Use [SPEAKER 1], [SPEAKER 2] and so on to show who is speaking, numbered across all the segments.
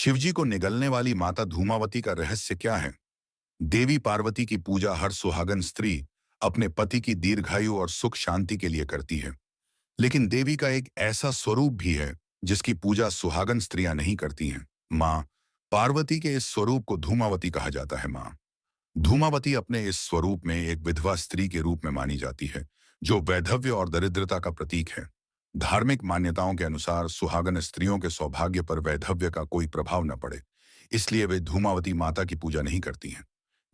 [SPEAKER 1] शिवजी को निगलने वाली माता धूमावती का रहस्य क्या है? देवी पार्वती की पूजा हर सुहागन स्त्री अपने पति की दीर्घायु और सुख शांति के लिए करती है। लेकिन देवी का एक ऐसा स्वरूप भी है जिसकी पूजा सुहागन स्त्रियां नहीं करती हैं। माँ पार्वती के इस स्वरूप को धूमावती कहा जाता है। माँ धूमावती अपने इस स्वरूप में एक विधवा स्त्री के रूप में मानी जाती है, जो वैधव्य और दरिद्रता का प्रतीक है। धार्मिक मान्यताओं के अनुसार सुहागन स्त्रियों के सौभाग्य पर वैधव्य का कोई प्रभाव न पड़े, इसलिए वे धूमावती माता की पूजा नहीं करती हैं।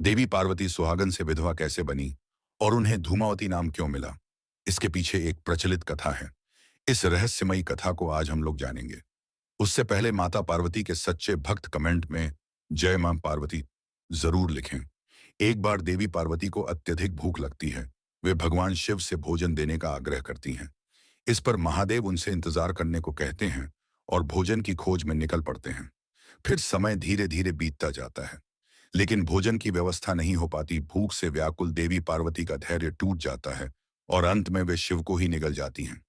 [SPEAKER 1] देवी पार्वती सुहागन से विधवा कैसे बनी और उन्हें धूमावती नाम क्यों मिला, इसके पीछे एक प्रचलित कथा है। इस रहस्यमयी कथा को आज हम लोग जानेंगे। उससे पहले माता पार्वती के सच्चे भक्त कमेंट में जय मां पार्वती जरूर लिखें। एक बार देवी पार्वती को अत्यधिक भूख लगती है। वे भगवान शिव से भोजन देने का आग्रह करती हैं। इस पर महादेव उनसे इंतजार करने को कहते हैं और भोजन की खोज में निकल पड़ते हैं। फिर समय धीरे धीरे बीतता जाता है, लेकिन भोजन की व्यवस्था नहीं हो पाती। भूख से व्याकुल देवी पार्वती का धैर्य टूट जाता है और अंत में वे शिव को ही निगल जाती हैं।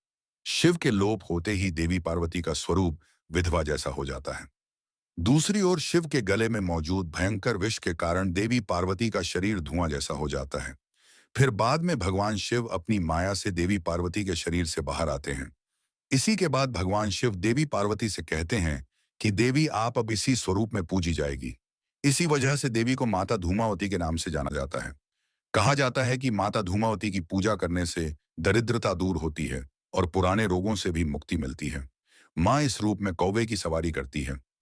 [SPEAKER 1] शिव के लोप होते ही देवी पार्वती का स्वरूप विधवा जैसा हो जाता है। दूसरी ओर शिव के गले में मौजूद भयंकर विष के कारण देवी पार्वती का शरीर धुआं जैसा हो जाता है। फिर बाद में भगवान शिव अपनी माया से देवी पार्वती के शरीर से बाहर आते हैं। इसी के बाद भगवान शिव देवी पार्वती से कहते हैं कि देवी आप अब इसी स्वरूप में पूजी जाएगी। इसी वजह से देवी को माता धूमावती के नाम से जाना जाता है। कहा जाता है कि माता धूमावती की पूजा करने से दरिद्रता दूर होती है और पुराने रोगों से भी मुक्ति मिलती है। माँ इस रूप में कौवे की सवारी करती है